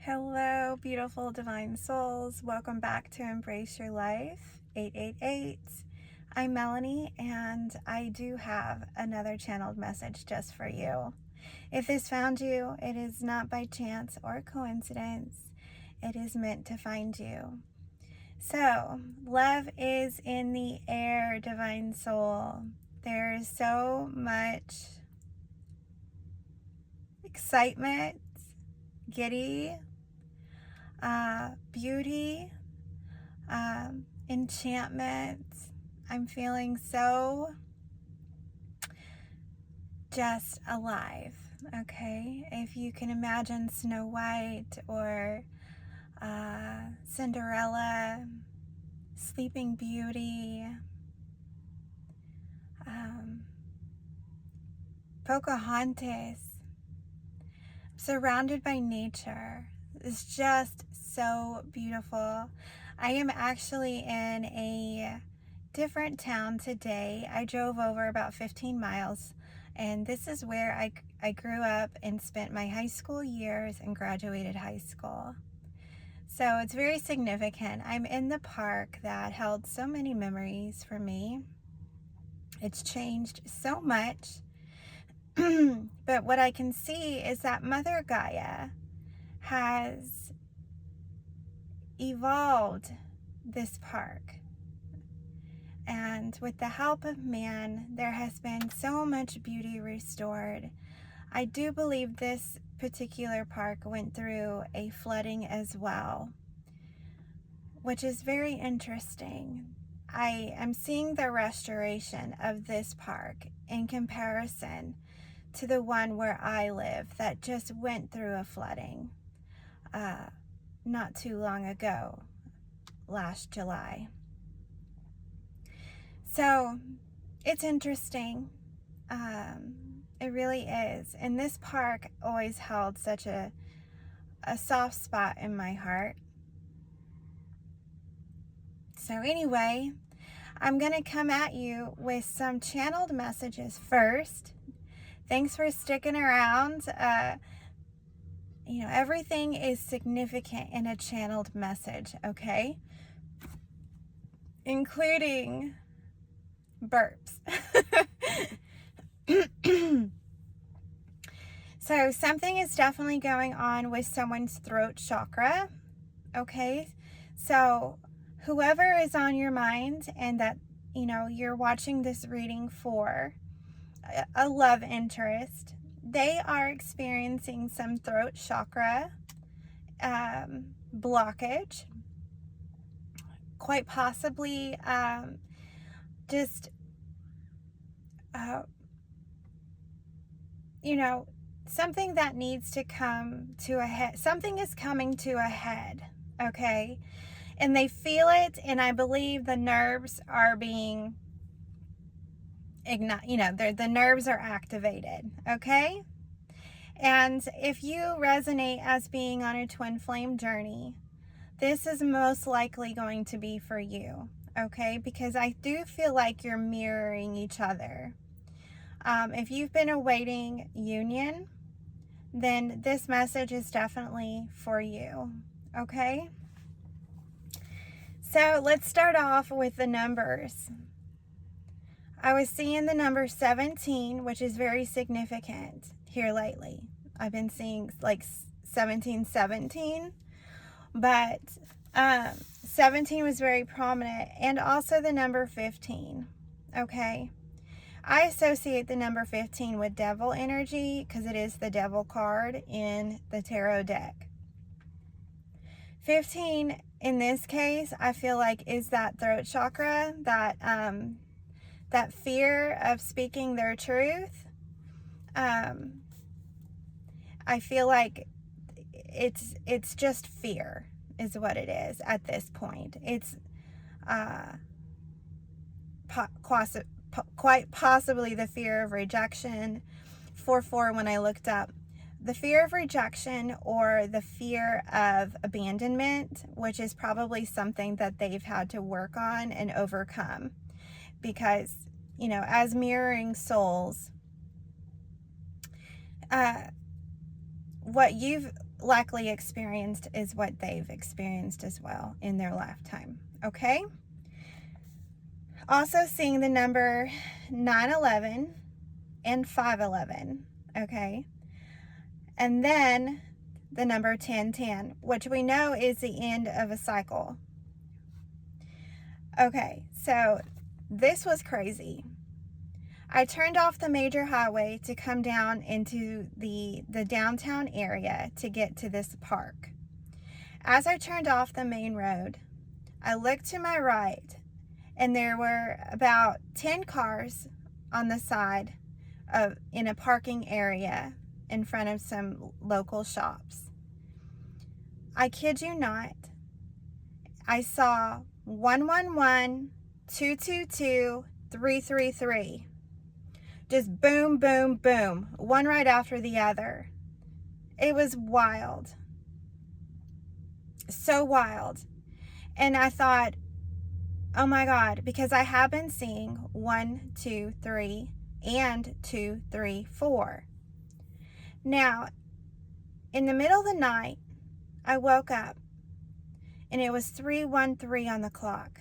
Hello, beautiful divine souls. Welcome back to Embrace Your Life 888. I'm Melanie, and I do have another channeled message just for you. If this found you, it is not by chance or coincidence. It is meant to find you. So, love is in the air, divine soul. There is so much excitement, giddy, beauty, enchantment. I'm feeling so just alive, okay? If you can imagine Snow White or Cinderella, Sleeping Beauty, Pocahontas, surrounded by nature. It's just so beautiful. I am actually in a different town today. I drove over about 15 miles, and this is where I grew up and spent my high school years and graduated high school. So it's very significant. I'm in the park that held so many memories for me. It's changed so much. But what I can see is that Mother Gaia has evolved this park. And with the help of man, there has been so much beauty restored. I do believe this particular park went through a flooding as well, which is very interesting. I am seeing the restoration of this park in comparison to the one where I live that just went through a flooding not too long ago, last July. So it's interesting. It really is. And this park always held such a soft spot in my heart. So anyway, I'm going to come at you with some channeled messages first. Thanks for sticking around. Everything is significant in a channeled message, okay? Including burps. So something is definitely going on with someone's throat chakra, okay? So whoever is on your mind and that, you're watching this reading for a love interest, they are experiencing some throat chakra blockage, quite possibly something that needs to come to a head. Something is coming to a head, okay? And they feel it, and I believe the nerves are being the nerves are activated, okay? And if you resonate as being on a twin flame journey, this is most likely going to be for you, okay? Because I do feel like you're mirroring each other. If you've been awaiting union, then this message is definitely for you, okay? So let's start off with the numbers. I was seeing the number 17, which is very significant here lately. I've been seeing like 1717, but 17 was very prominent, and also the number 15, okay? I associate the number 15 with devil energy because it is the devil card in the tarot deck. 15 in this case, I feel like is that throat chakra, that fear of speaking their truth. I feel like it's just fear is what it is at this point. It's quite possibly the fear of rejection. 4 when I looked up. The fear of rejection or the fear of abandonment, which is probably something that they've had to work on and overcome. Because, as mirroring souls, what you've likely experienced is what they've experienced as well in their lifetime. Okay? Also seeing the number 911 and 511. Okay? And then the number 1010, which we know is the end of a cycle. Okay, so this was crazy. I turned off the major highway to come down into the downtown area to get to this park. As I turned off the main road, I looked to my right, and there were about 10 cars on the side in a parking area in front of some local shops. I kid you not, I saw 111, 222, 333. Just boom, boom, boom, one right after the other. It was wild. So wild. And I thought, oh my God, because I have been seeing 1, 2, 3, and 2, 3, 4. Now, in the middle of the night, I woke up and it was 3:13 on the clock.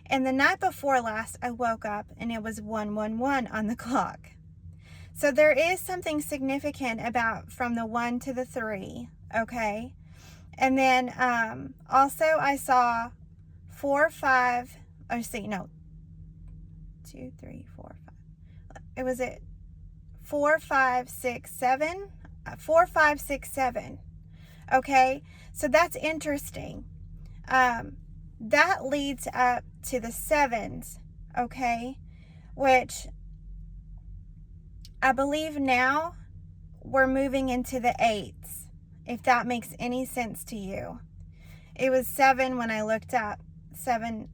And the night before last, I woke up and it was 1:11 on the clock. So there is something significant about from the 1 to the 3, okay? And then also I saw 4, 5, or see, no, 2, 3, 4, 5. It was it 4, 5, 6, 7. 4, 5, 6, 7. Okay, so that's interesting. That leads up to the 7s, okay, which I believe now we're moving into the 8s, if that makes any sense to you. It was 7 when I looked up, 7,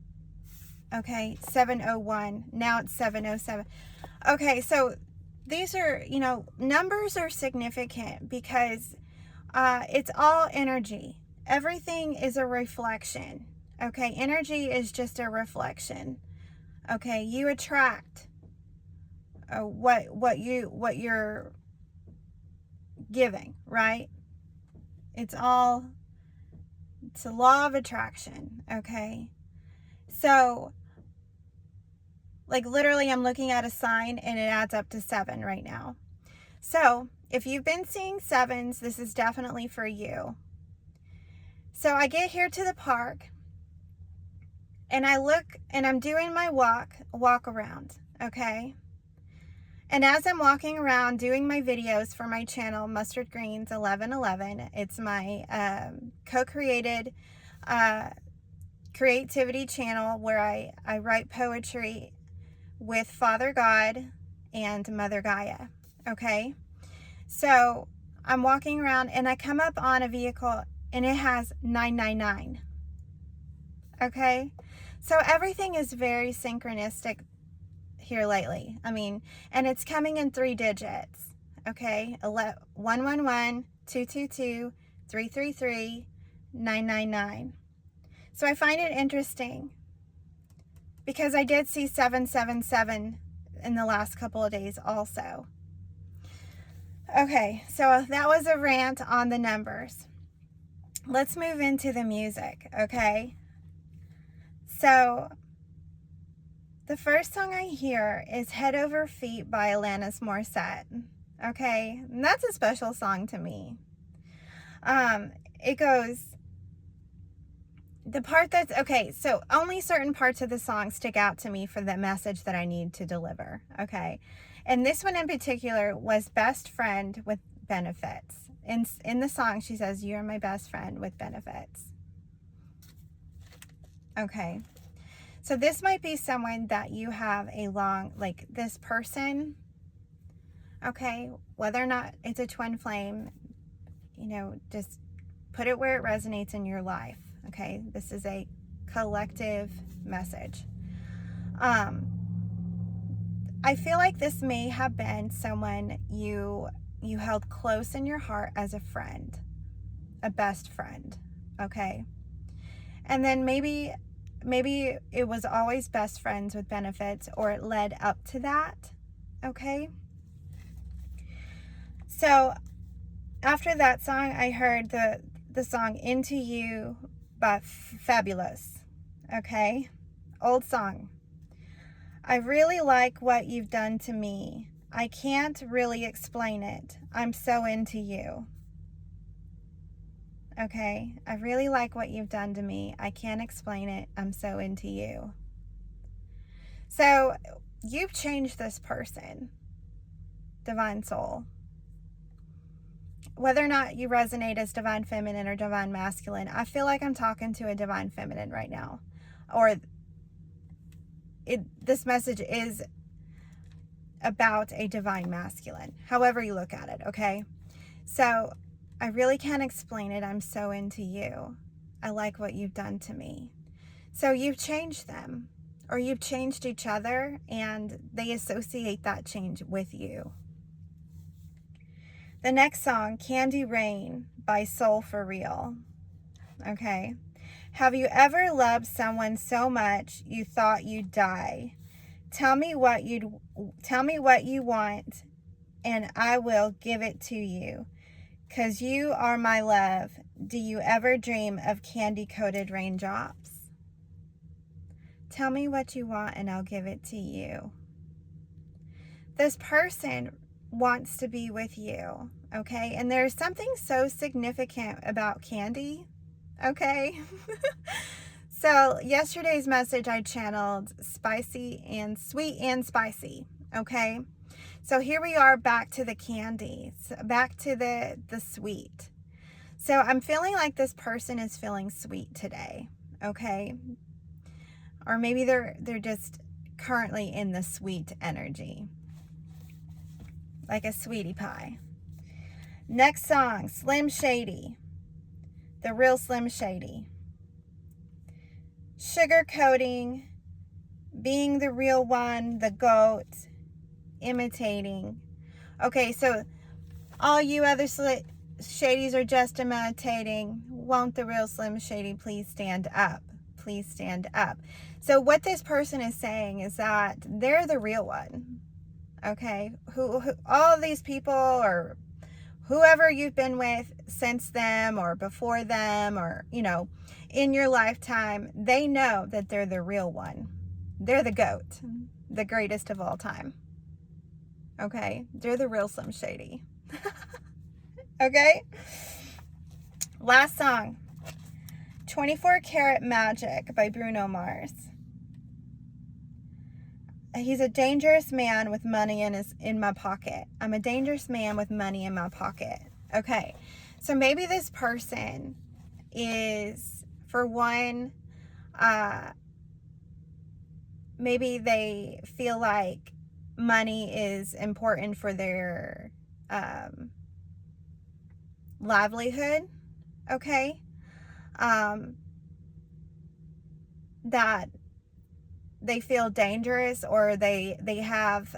okay, 701, now it's 707. Okay, so these are, numbers are significant because it's all energy. Everything is a reflection. Okay, energy is just a reflection. Okay, you attract what you're giving, right? It's a law of attraction. Okay, so like literally, I'm looking at a sign and it adds up to 7 right now. So if you've been seeing 7s, this is definitely for you. So I get here to the park. And I look and I'm doing my walk around, okay? And as I'm walking around doing my videos for my channel, Mustard Greens 1111, it's my co-created creativity channel where I write poetry with Father God and Mother Gaia, okay? So I'm walking around and I come up on a vehicle and it has 999, okay? So everything is very synchronistic here lately. I mean, and it's coming in 3 digits, okay? 111, 222, 333, 999. So I find it interesting because I did see 777 in the last couple of days also. Okay, so that was a rant on the numbers. Let's move into the music, okay? So, the first song I hear is Head Over Feet by Alanis Morissette. Okay, and that's a special song to me. It goes, the part that's, okay, so only certain parts of the song stick out to me for the message that I need to deliver, okay? And this one in particular was best friend with benefits. In the song, she says, "You're my best friend with benefits." Okay. So this might be someone that you have a long, like this person, okay, whether or not it's a twin flame, just put it where it resonates in your life, okay? This is a collective message. I feel like this may have been someone you held close in your heart as a friend, a best friend, okay? And then maybe it was always best friends with benefits, or it led up to that, okay? So After that song, I heard the song Into You by Fabulous. Okay? Old song. I really like what you've done to me. I can't really explain it. I'm so into you. Okay? I really like what you've done to me. I can't explain it. I'm so into you. So, you've changed this person, Divine Soul. Whether or not you resonate as Divine Feminine or Divine Masculine, I feel like I'm talking to a Divine Feminine right now. Or this message is about a Divine Masculine, however you look at it, okay? So, I really can't explain it. I'm so into you. I like what you've done to me. So you've changed them, or you've changed each other, and they associate that change with you. The next song, Candy Rain by Soul For Real. Okay. Have you ever loved someone so much you thought you'd die? Tell me what you want, and I will give it to you. 'Cause you are my love. Do you ever dream of candy-coated raindrops? Tell me what you want and I'll give it to you. This person wants to be with you, okay? And there's something so significant about candy, okay? So yesterday's message I channeled spicy and sweet and spicy, okay? So here we are back to the candies, back to the sweet. So I'm feeling like this person is feeling sweet today, okay? Or maybe they're just currently in the sweet energy, like a sweetie pie. Next song, Slim Shady, the real Slim Shady. Sugar coating, being the real one, the goat, imitating. Okay, so all you other Shadies are just imitating. Won't the real Slim Shady please stand up? Please stand up. So what this person is saying is that they're the real one. Okay? Who all of these people, or whoever you've been with since them or before them, or, you know, in your lifetime, they know that they're the real one. They're the GOAT, the greatest of all time. Okay? They're the real Slim Shady. Okay? Last song, 24 Karat Magic by Bruno Mars. He's a dangerous man with money in my pocket. I'm a dangerous man with money in my pocket. Okay, so maybe this person is, for one, maybe they feel like money is important for their livelihood, okay? That they feel dangerous, or they have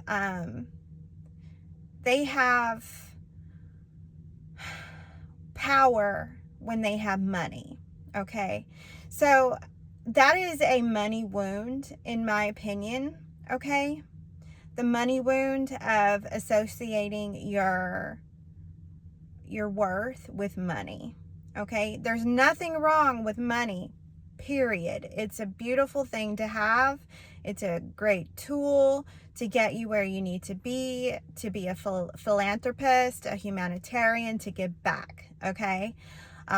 power when they have money, okay? So that is a money wound, in my opinion, okay? The money wound of associating your worth with money, okay? There's nothing wrong with money, period. It's a beautiful thing to have. It's a great tool to get you where you need to be a philanthropist, a humanitarian, to give back, okay?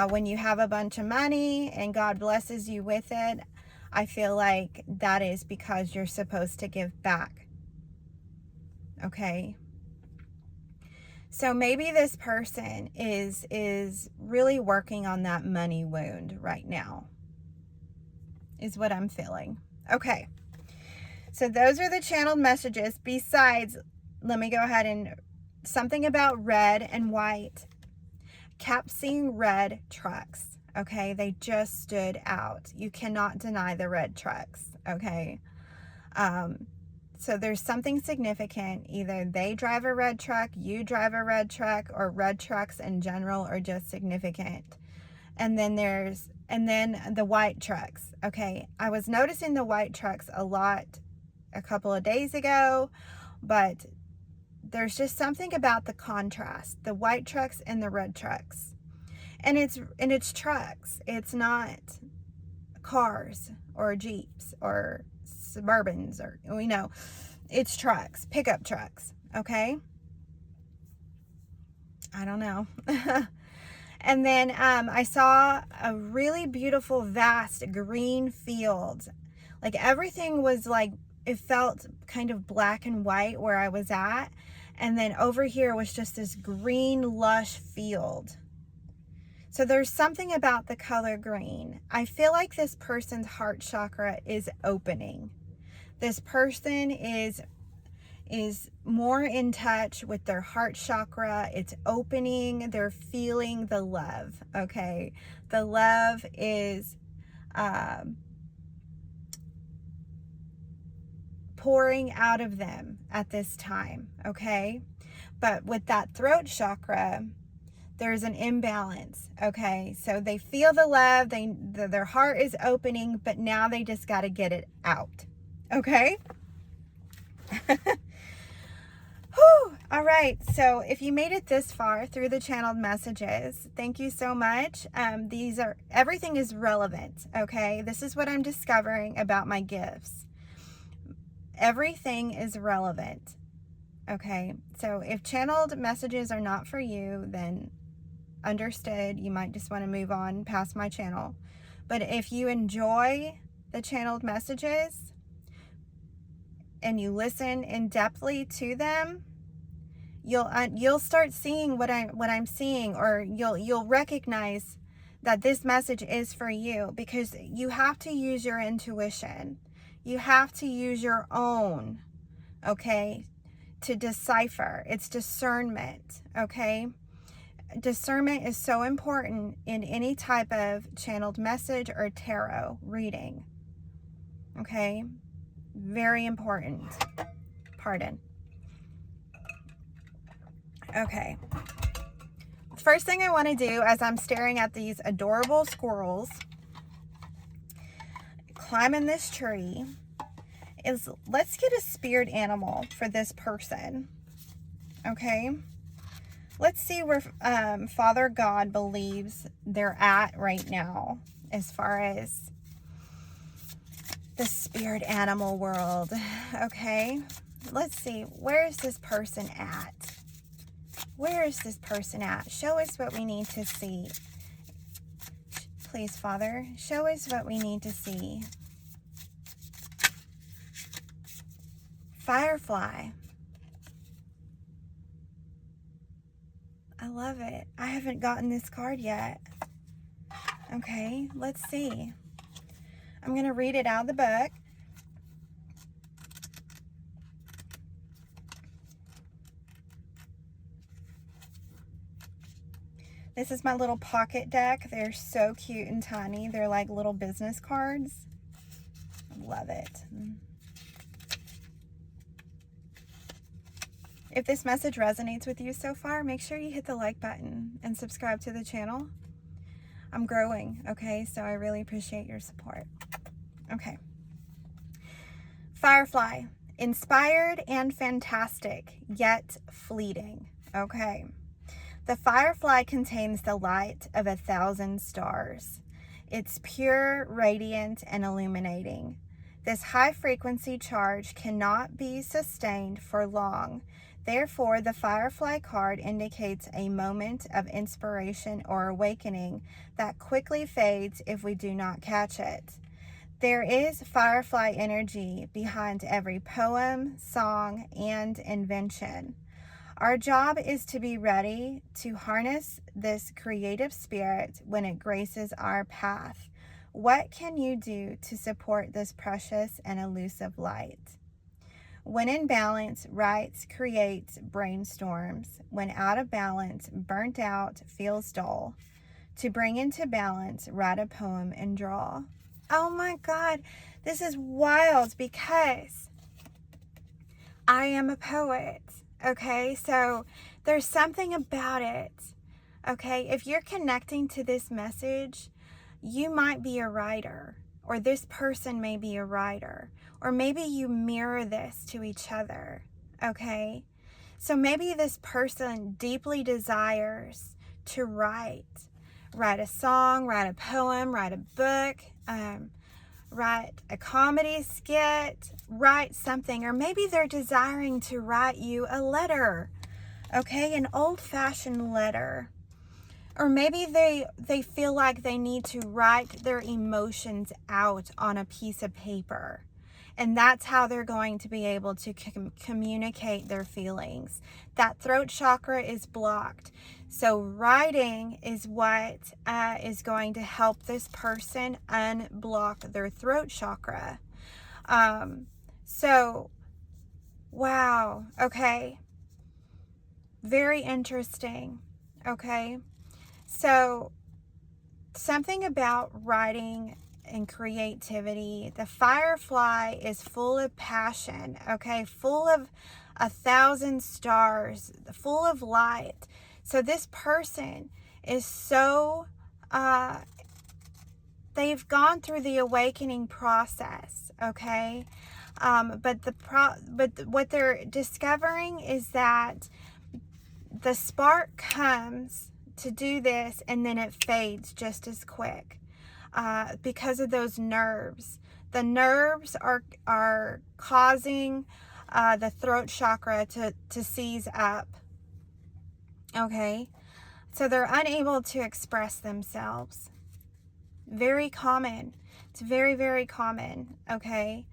When you have a bunch of money and God blesses you with it, I feel like that is because you're supposed to give back, okay? So maybe this person is really working on that money wound right now, is what I'm feeling. Okay, so those are the channeled messages. Besides, let me go ahead and something about red and white. Kept seeing red trucks, okay? They just stood out. You cannot deny the red trucks, okay? So there's something significant. Either they drive a red truck, you drive a red truck, or red trucks in general are just significant. And then the white trucks. Okay, I was noticing the white trucks a lot a couple of days ago, but there's just something about the contrast, the white trucks and the red trucks. And it's trucks. It's not cars or Jeeps or Suburbans or, it's trucks, pickup trucks, okay? I don't know. And then I saw a really beautiful, vast green field. Like everything was like, it felt kind of black and white where I was at. And then over here was just this green, lush field. So there's something about the color green. I feel like this person's heart chakra is opening. This person is more in touch with their heart chakra. It's opening. They're feeling the love, okay? The love is pouring out of them at this time, okay? But with that throat chakra, there's an imbalance, okay? So they feel the love, their heart is opening, but now they just got to get it out, okay? Whew. All right, so if you made it this far through the channeled messages, thank you so much. Everything is relevant, okay? This is what I'm discovering about my gifts. Everything is relevant, okay? So if channeled messages are not for you, then understood, you might just want to move on past my channel. But if you enjoy the channeled messages and you listen in depthly to them, you'll start seeing what I'm seeing, or you'll recognize that this message is for you, because you have to use your intuition. You have to use your own, okay, to decipher. It's discernment, okay? Discernment is so important in any type of channeled message or tarot reading, okay? Very important. Pardon. Okay. First thing I want to do, as I'm staring at these adorable squirrels climbing this tree, is let's get a spirit animal for this person, okay? Let's see where Father God believes they're at right now as far as the spirit animal world, okay? Let's see, where is this person at? Where is this person at? Show us what we need to see. Please, Father, show us what we need to see. Firefly. I love it. I haven't gotten this card yet. Okay, let's see. I'm going to read it out of the book. This is my little pocket deck. They're so cute and tiny. They're like little business cards. Love it. If this message resonates with you so far, make sure you hit the like button and subscribe to the channel. I'm growing, okay? So I really appreciate your support. Okay. Firefly. Inspired and fantastic, yet fleeting. Okay. The firefly contains the light of 1,000 stars. It's pure, radiant, and illuminating. This high-frequency charge cannot be sustained for long. Therefore, the firefly card indicates a moment of inspiration or awakening that quickly fades if we do not catch it. There is firefly energy behind every poem, song, and invention. Our job is to be ready to harness this creative spirit when it graces our path. What can you do to support this precious and elusive light? When in balance, writes, creates, brainstorms. When out of balance, burnt out, feels dull. To bring into balance, write a poem and draw. Oh my God, this is wild because I am a poet. Okay, so there's something about it. Okay, if you're connecting to this message, you might be a writer, or this person may be a writer, or maybe you mirror this to each other. Okay, So maybe this person deeply desires to write a song, write a poem, write a book, write a comedy skit, write something. Or maybe they're desiring to write you a letter, okay, an old-fashioned letter. Or maybe they feel like they need to write their emotions out on a piece of paper. And that's how they're going to be able to communicate their feelings. That throat chakra is blocked. So writing is what is going to help this person unblock their throat chakra. So, wow, okay. Very interesting, okay? So, something about writing and creativity. The firefly is full of passion, okay? Full of 1,000 stars, full of light. So this person is so, they've gone through the awakening process, okay? But what they're discovering is that the spark comes to do this and then it fades just as quick. Because of those nerves. The nerves are causing the throat chakra to seize up. Okay? So they're unable to express themselves. Very common. It's very, very common. Okay?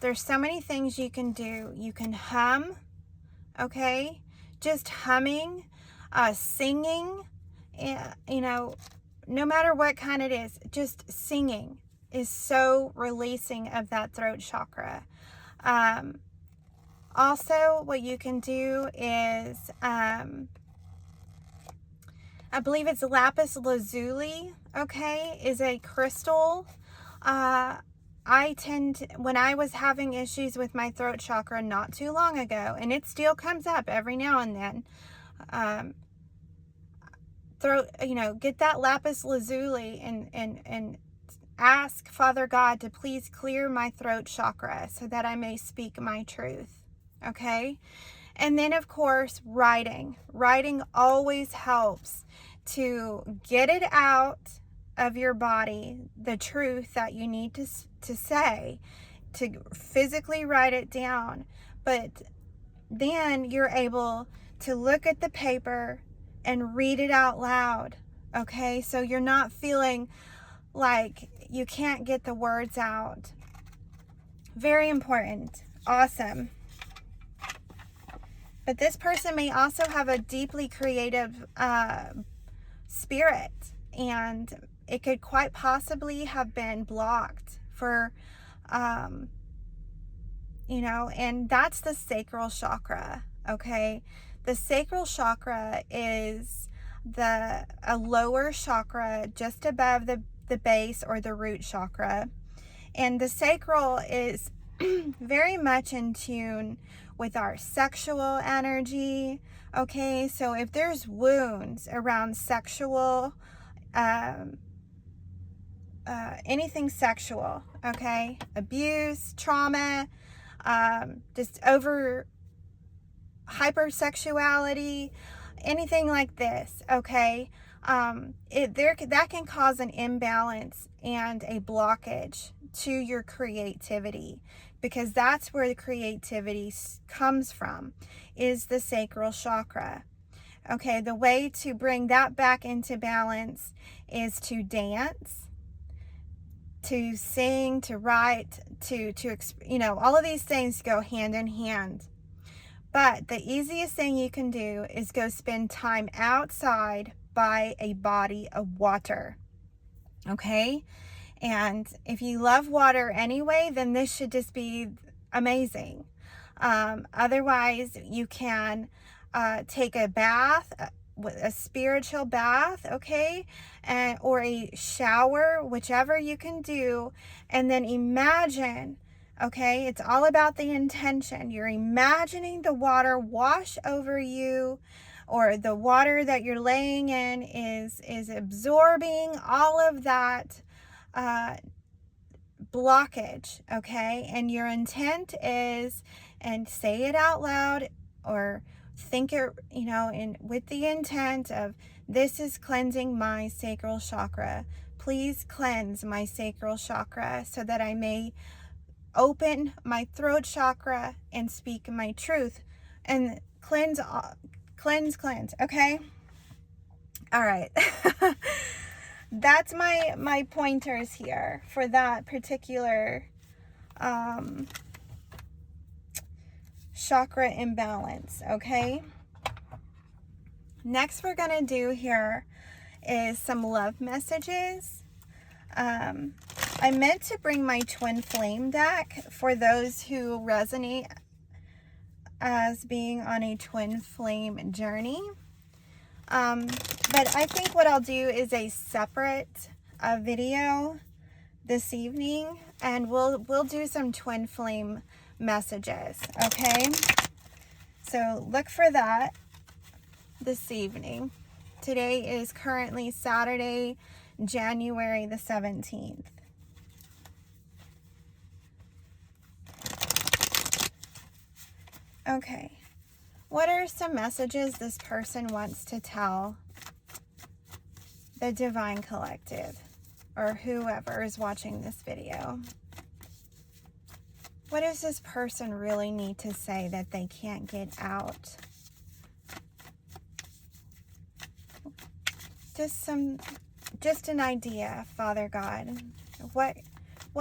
There's so many things you can do. You can hum. Okay? Just humming, singing, no matter what kind it is, just singing is so releasing of that throat chakra. Also, what you can do is, I believe it's lapis lazuli, okay, is a crystal. When I was having issues with my throat chakra not too long ago, and it still comes up every now and then, get that lapis lazuli and ask Father God to please clear my throat chakra so that I may speak my truth. Okay? And then, of course, writing. Writing always helps to get it out of your body, the truth that you need to say, to physically write it down. But then you're able to look at the paper and read it out loud, okay? So you're not feeling like you can't get the words out. Very important. Awesome. But this person may also have a deeply creative spirit, and it could quite possibly have been blocked for, and that's the sacral chakra, okay? The sacral chakra is a lower chakra just above the base or the root chakra. And the sacral is very much in tune with our sexual energy, okay? So if there's wounds around sexual, anything sexual, okay? Abuse, trauma, just over hypersexuality, anything like this, okay? That can cause an imbalance and a blockage to your creativity, because that's where the creativity comes from, is the sacral chakra. Okay, the way to bring that back into balance is to dance, to sing, to write, all of these things go hand in hand. But the easiest thing you can do is go spend time outside by a body of water. Okay? And if you love water anyway, then this should just be amazing. Otherwise, you can take a bath, a spiritual bath, okay? Or a shower, whichever you can do. And then imagine, okay? It's all about the intention. You're imagining the water wash over you, or the water that you're laying in is absorbing all of that blockage, okay? And your intent is and say it out loud, or think it, with the intent of, this is cleansing my sacral chakra. Please cleanse my sacral chakra so that I may open my throat chakra and speak my truth and cleanse, okay? All right. That's my pointers here for that particular chakra imbalance, okay? Next we're going to do here is some love messages. I meant to bring my twin flame deck for those who resonate as being on a twin flame journey. But I think what I'll do is a separate video this evening, and we'll do some twin flame messages, okay? So look for that this evening. Today is currently Saturday, January the 17th. Okay, what are some messages this person wants to tell the Divine Collective, or whoever is watching this video? What does this person really need to say that they can't get out? Just an idea, Father God. What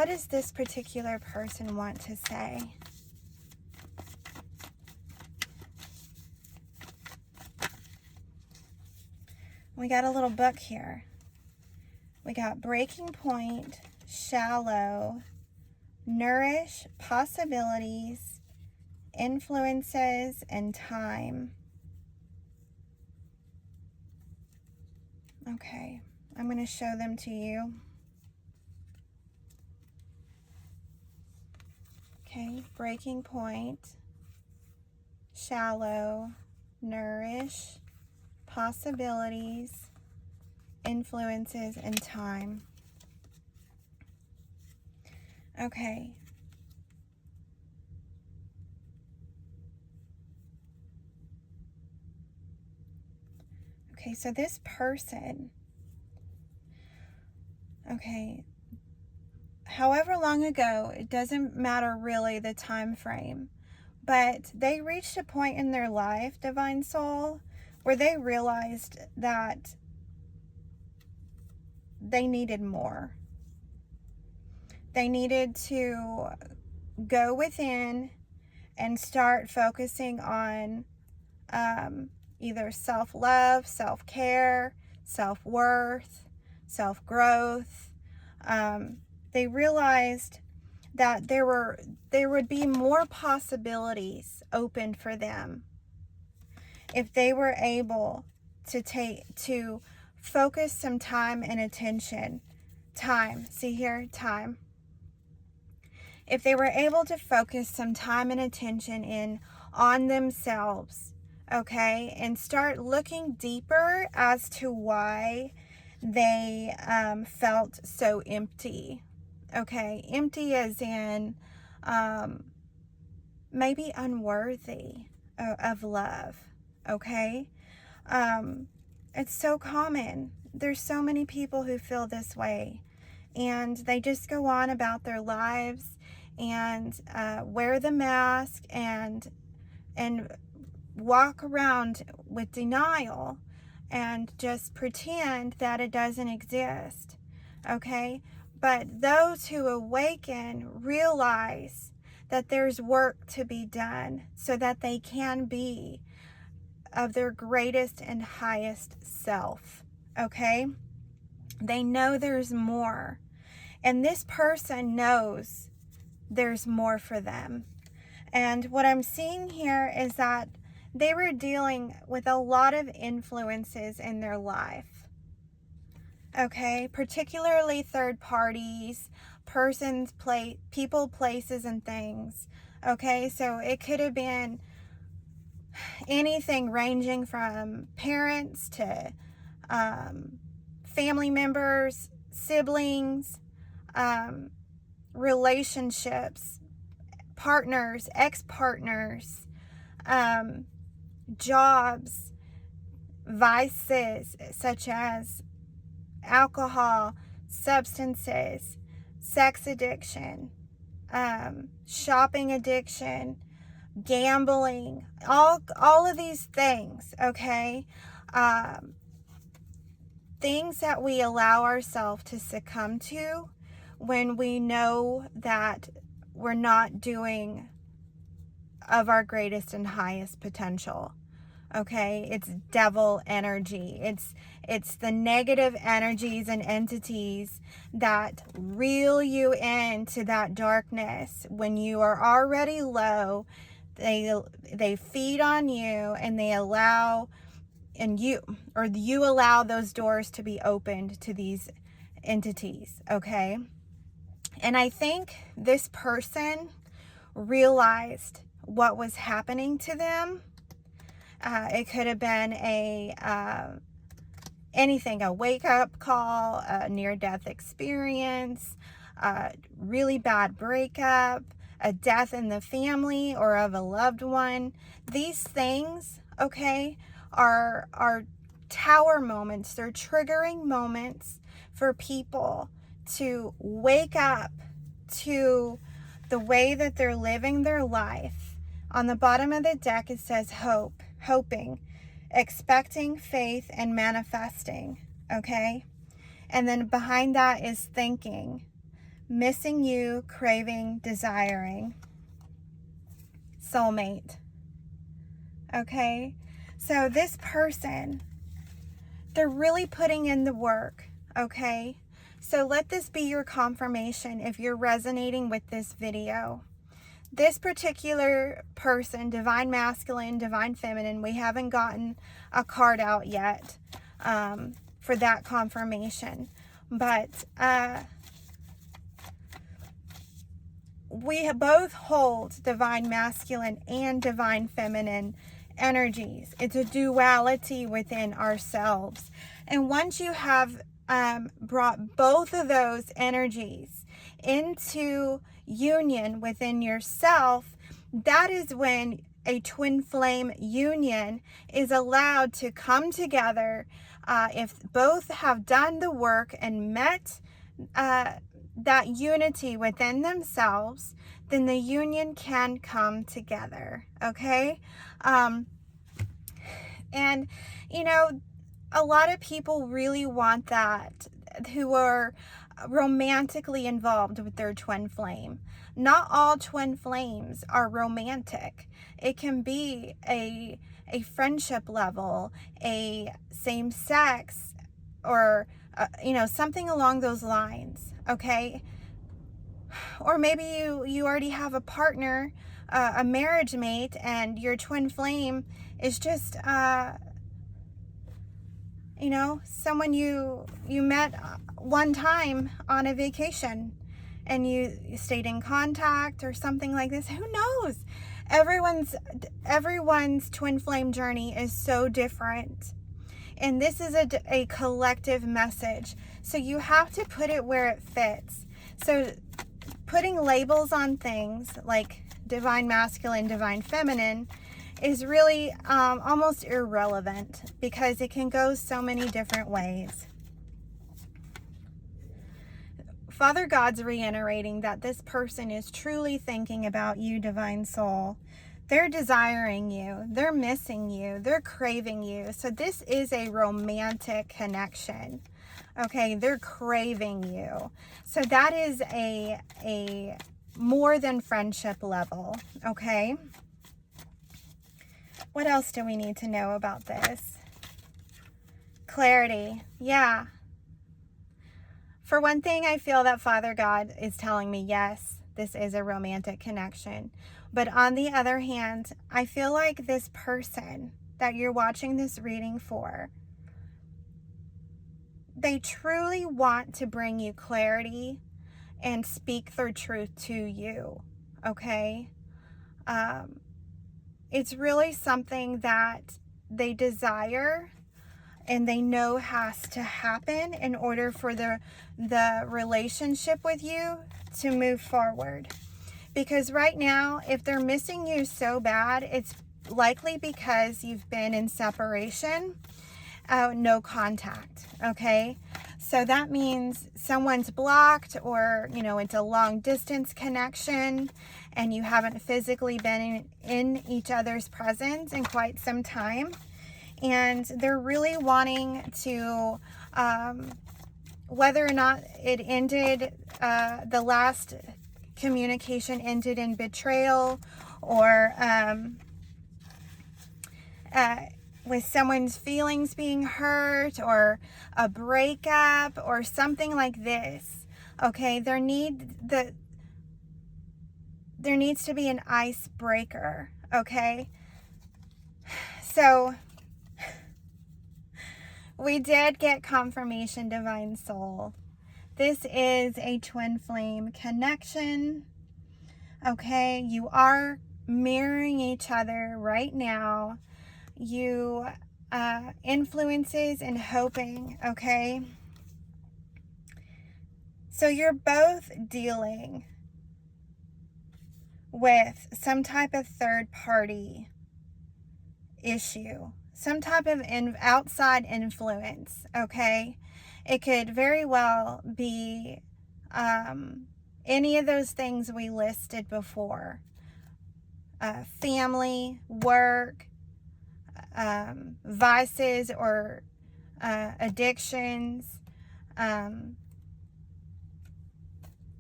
does this particular person want to say? We got a little book here. We got Breaking Point, Shallow, Nourish, Possibilities, Influences, and Time. Okay, I'm going to show them to you. Okay, Breaking Point, Shallow, Nourish, Possibilities, Influences, and Time. Okay. Okay, so this person, okay, however long ago, it doesn't matter really the time frame, but they reached a point in their life, Divine Soul, where they realized that they needed more. They needed to go within and start focusing on either self-love, self-care, self-worth, self-growth. They realized that there would be more possibilities open for them if they were able to focus some time and attention. See here, time. If they were able to focus some time and attention on themselves, okay, and start looking deeper as to why they felt so empty. Okay, empty as in maybe unworthy of love. Okay, it's so common. There's so many people who feel this way, and they just go on about their lives and wear the mask and walk around with denial and just pretend that it doesn't exist. Okay, but those who awaken realize that there's work to be done so that they can be of their greatest and highest self. Okay, they know there's more, and this person knows there's more for them. And what I'm seeing here is that they were dealing with a lot of influences in their life. Okay, particularly third parties, persons, people, places, and things. Okay, so it could have been anything ranging from parents to family members, siblings, relationships, partners, ex-partners, jobs, vices such as alcohol, substances, sex addiction, shopping addiction, gambling, all of these things, okay? Things that we allow ourselves to succumb to when we know that we're not doing of our greatest and highest potential. Okay, it's devil energy. It's the negative energies and entities that reel you into that darkness when you are already low. They feed on you, and they allow, and you allow those doors to be opened to these entities. Okay, and I think this person realized what was happening to them. It could have been anything, a wake-up call, a near-death experience, a really bad breakup, a death in the family or of a loved one. These things, okay, are tower moments. They're triggering moments for people to wake up to the way that they're living their life. On the bottom of the deck, it says hope, hoping, expecting, faith, and manifesting, okay? And then behind that is thinking, missing you, craving, desiring, soulmate, okay? So this person, they're really putting in the work, okay? So let this be your confirmation if you're resonating with this video. This particular person, divine masculine, divine feminine, we haven't gotten a card out yet for that confirmation. But we both hold divine masculine and divine feminine energies. It's a duality within ourselves. And once you have brought both of those energies into union within yourself, that is when a twin flame union is allowed to come together. If both have done the work and met that unity within themselves, then the union can come together, okay? And, you know, a lot of people really want that, who are romantically involved with their twin flame. Not all twin flames are romantic. It can be a friendship level, a same sex, or you know, something along those lines, okay? Or maybe you already have a partner, a marriage mate, and your twin flame is just you know, someone you met one time on a vacation, and you stayed in contact or something like this. Who knows? Everyone's twin flame journey is so different. And this is a collective message. So you have to put it where it fits. So putting labels on things like divine masculine, divine feminine is really almost irrelevant, because it can go so many different ways. Father God's reiterating that this person is truly thinking about you, divine soul. They're desiring you. They're missing you. They're craving you. So this is a romantic connection. Okay, they're craving you. So that is a more than friendship level. Okay. What else do we need to know about this? Clarity. Yeah. For one thing, I feel that Father God is telling me, yes, this is a romantic connection. But on the other hand, I feel like this person that you're watching this reading for, they truly want to bring you clarity and speak their truth to you. Okay? It's really something that they desire and they know has to happen in order for the relationship with you to move forward. Because right now, if they're missing you so bad, it's likely because you've been in separation, no contact, okay? So that means someone's blocked, or, you know, it's a long distance connection and you haven't physically been in each other's presence in quite some time. And they're really wanting to, whether or not it ended, the last communication ended in betrayal, or with someone's feelings being hurt, or a breakup, or something like this. Okay, there needs to be an icebreaker. Okay, so we did get confirmation, Divine Soul. This is a twin flame connection. Okay, you are mirroring each other right now. You influences and hoping, okay? So you're both dealing with some type of third party issue, some type of outside influence, okay? It could very well be any of those things we listed before. Family, work, vices or addictions.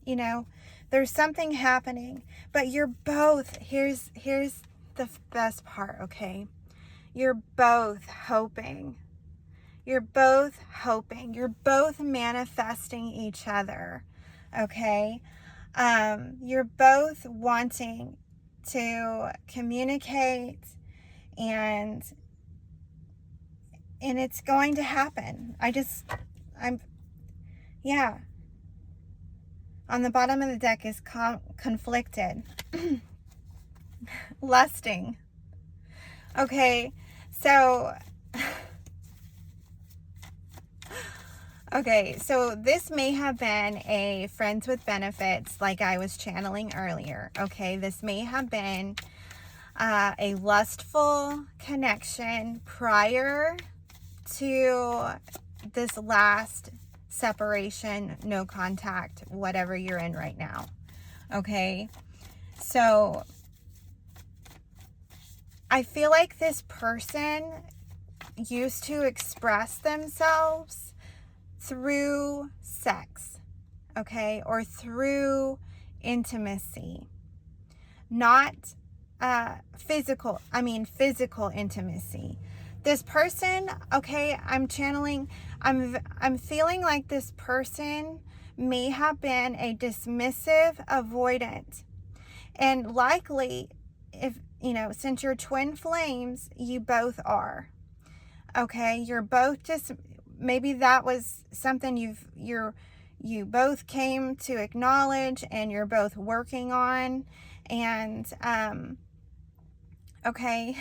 You know, there's something happening, but you're both, here's the best part, okay? You're both hoping. You're both hoping. You're both manifesting each other, okay? You're both wanting to communicate, and it's going to happen. Yeah. On the bottom of the deck is conflicted. Lusting. Okay, so this may have been a friends with benefits, like I was channeling earlier. Okay, this may have been a lustful connection prior to this last separation, no contact, whatever you're in right now. Okay, so I feel like this person used to express themselves through sex, okay, or through intimacy, not physical intimacy. This person, okay, I'm feeling like this person may have been a dismissive, avoidant, and likely, if you know, since you're twin flames, you both are. Okay, you're both just, maybe that was something you both came to acknowledge and you're both working on. And okay,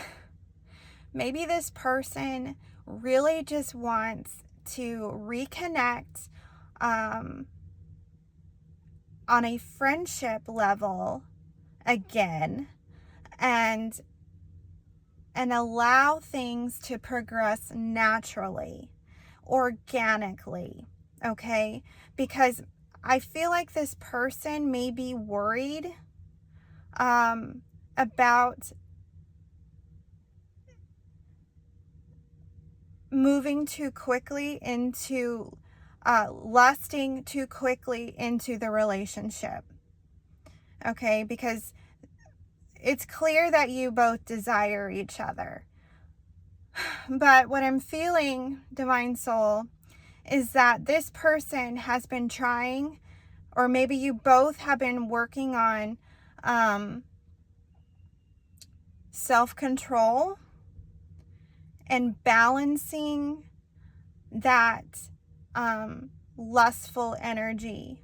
maybe this person really just wants to reconnect on a friendship level again, and allow things to progress naturally, organically, okay? Because I feel like this person may be worried about moving too quickly into lusting too quickly into the relationship, okay? Because it's clear that you both desire each other. But what I'm feeling, Divine Soul, is that this person has been trying, or maybe you both have been working on self-control and balancing that lustful energy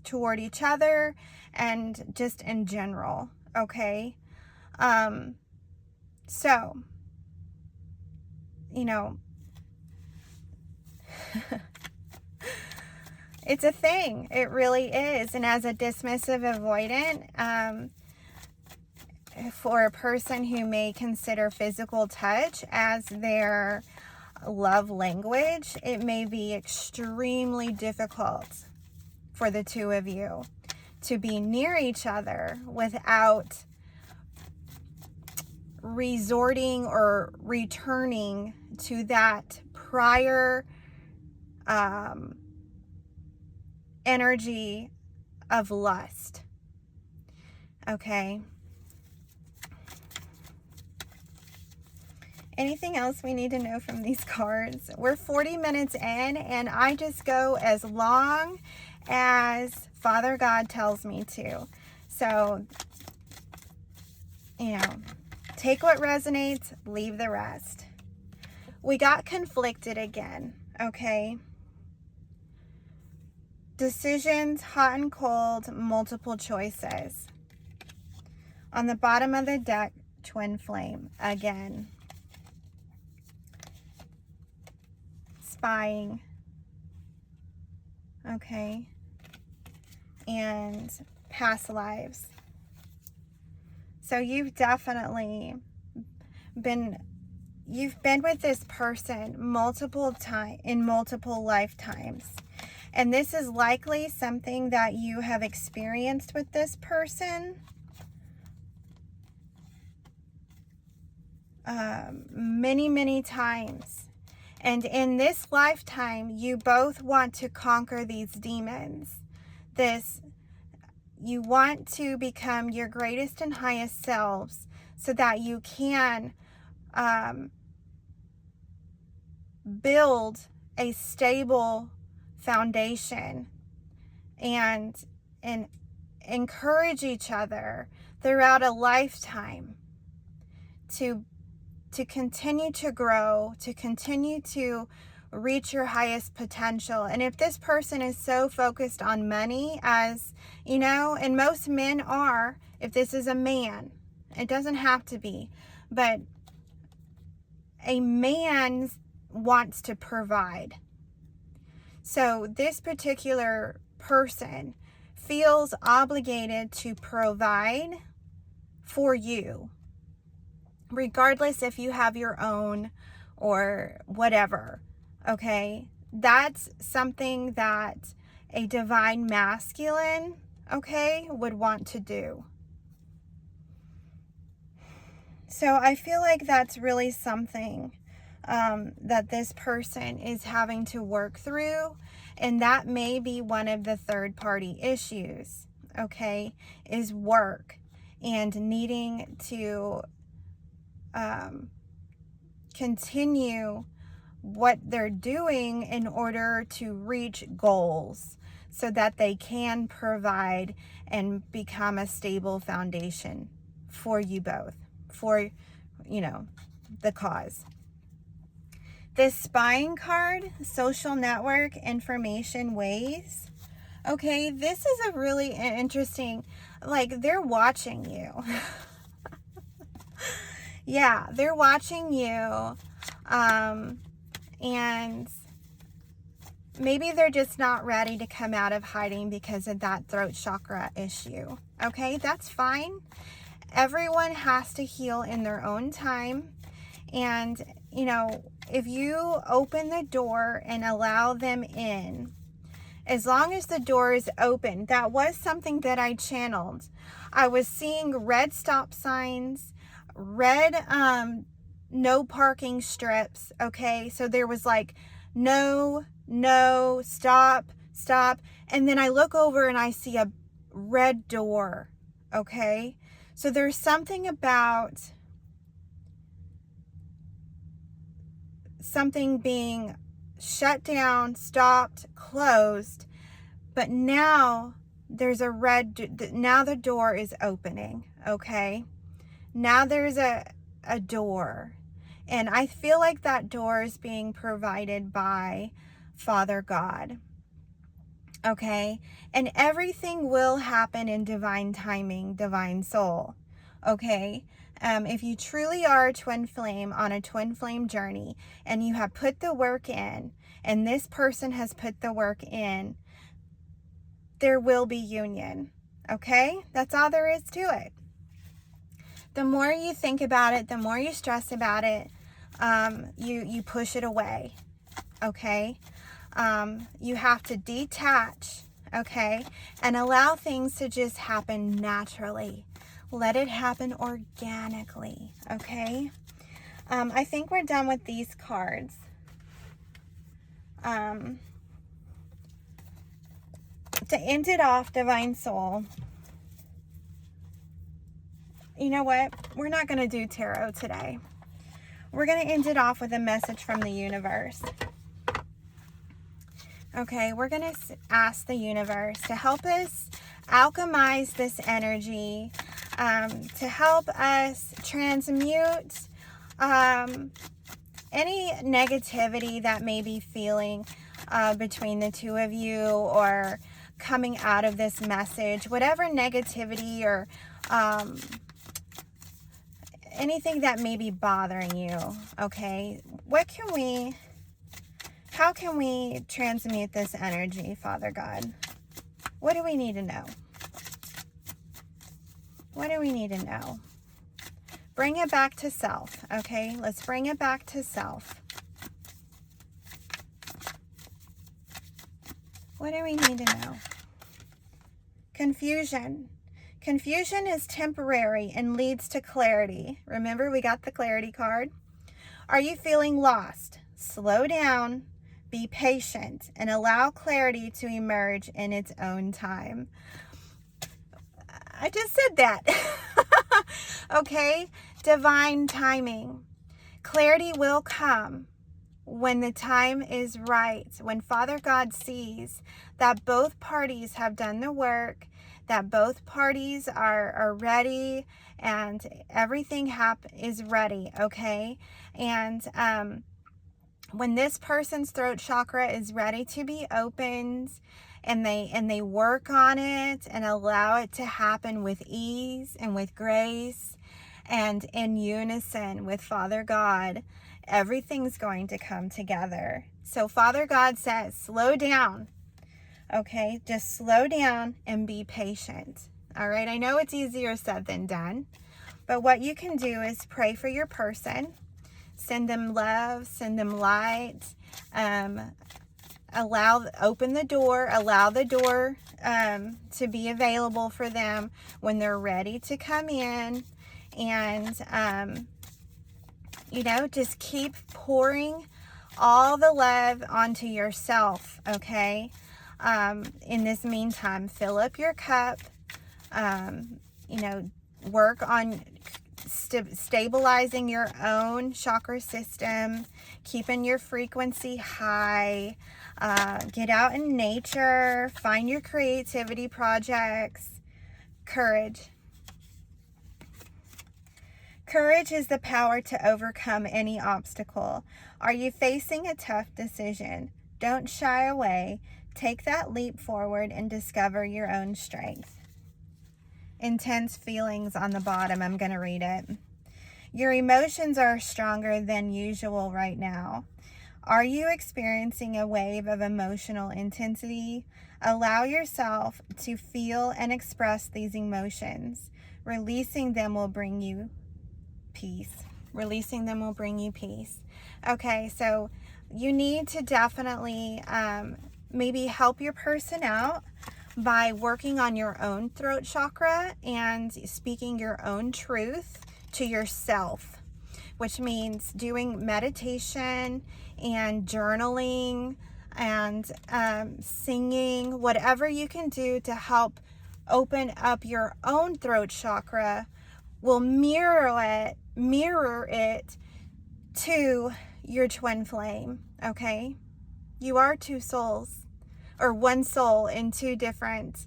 toward each other and just in general, okay? So, you know, It's a thing. It really is. And as a dismissive avoidant, for a person who may consider physical touch as their love language, it may be extremely difficult for the two of you to be near each other without resorting or returning to that prior energy of lust. Okay. Anything else we need to know from these cards? We're 40 minutes in, and I just go as long as Father God tells me to. So, take what resonates, leave the rest. We got conflicted again, okay? Decisions, hot and cold, multiple choices. On the bottom of the deck, twin flame again. Spying. Okay. And past lives. So you've definitely been with this person in multiple lifetimes. And this is likely something that you have experienced with this person many, many times. And in this lifetime, you both want to conquer these demons. You want to become your greatest and highest selves so that you can build a stable foundation and encourage each other throughout a lifetime to continue to grow, to continue to reach your highest potential. And if this person is so focused on money, as you know, and most men are, if this is a man, it doesn't have to be, but a man wants to provide. So this particular person feels obligated to provide for you, regardless if you have your own or whatever, okay? That's something that a divine masculine, okay, would want to do. So I feel like that's really something that this person is having to work through, and that may be one of the third-party issues, okay, is work and needing to continue what they're doing in order to reach goals so that they can provide and become a stable foundation for you both, for, the cause. This spying card, social network, information, ways. Okay, this is a really interesting, they're watching you. Yeah, they're watching you, and maybe they're just not ready to come out of hiding because of that throat chakra issue. Okay, that's fine. Everyone has to heal in their own time. And, if you open the door and allow them in, as long as the door is open, that was something that I channeled. I was seeing red stop signs, red no parking strips, okay? So there was no, stop, and then I look over and I see a red door, okay? So there's something about something being shut down, stopped, closed, but now there's now the door is opening, okay? Now there's a door, and I feel like that door is being provided by Father God, okay? And everything will happen in divine timing, divine soul, okay? If you truly are a twin flame on a twin flame journey and you have put the work in, and this person has put the work in, there will be union. Okay? That's all there is to it. The more you think about it, the more you stress about it, you push it away. Okay? You have to detach, okay, and allow things to just happen naturally. Let it happen organically, okay? I think we're done with these cards. To end it off, Divine Soul, you know what? We're not going to do tarot today. We're going to end it off with a message from the universe. Okay, we're going to ask the universe to help us alchemize this energy, to help us transmute any negativity that may be feeling between the two of you, or coming out of this message, whatever negativity or anything that may be bothering you. Okay, how can we transmute this energy, Father God? What do we need to know? What do we need to know? Bring it back to self, okay? Let's bring it back to self. What do we need to know? Confusion. Confusion is temporary and leads to clarity. Remember, we got the clarity card. Are you feeling lost? Slow down, be patient, and allow clarity to emerge in its own time. I just said that. Okay? Divine timing. Clarity will come when the time is right, when Father God sees that both parties have done the work, that both parties are ready, and everything is ready, okay? And when this person's throat chakra is ready to be opened, and they work on it and allow it to happen with ease and with grace and in unison with Father God, everything's going to come together. So Father God says, slow down. Okay, just slow down and be patient. All right, I know it's easier said than done, but what you can do is pray for your person, send them love, send them light, open the door, allow the door to be available for them when they're ready to come in, and just keep pouring all the love onto yourself, okay? In this meantime, fill up your cup, work on stabilizing your own chakra system, keeping your frequency high, get out in nature, find your creativity projects. Courage. Courage is the power to overcome any obstacle. Are you facing a tough decision? Don't shy away. Take that leap forward and discover your own strength. Intense feelings on the bottom. I'm going to read it. Your emotions are stronger than usual right now. Are you experiencing a wave of emotional intensity? Allow yourself to feel and express these emotions. Releasing them will bring you peace. Releasing them will bring you peace. Okay, so you need to definitely maybe help your person out by working on your own throat chakra and speaking your own truth to yourself, which means doing meditation and journaling and singing, whatever you can do to help open up your own throat chakra will mirror it to your twin flame, okay? You are two souls, or one soul in two different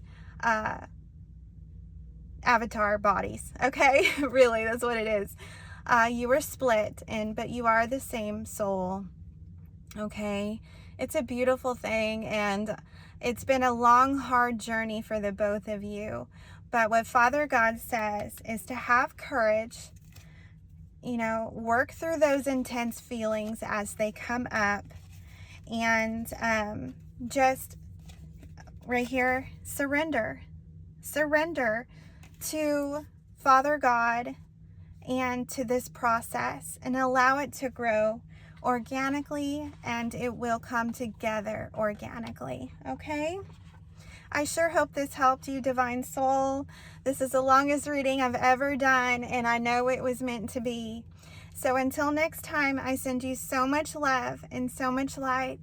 avatar bodies, okay? Really, that's what it is. You were split, but you are the same soul, okay? It's a beautiful thing, and it's been a long, hard journey for the both of you. But what Father God says is to have courage, work through those intense feelings as they come up, and just right here, surrender. Surrender to Father God and to this process, and allow it to grow organically, and it will come together organically, okay? I sure hope this helped you, Divine Soul. This is the longest reading I've ever done, and I know it was meant to be. So until next time, I send you so much love and so much light.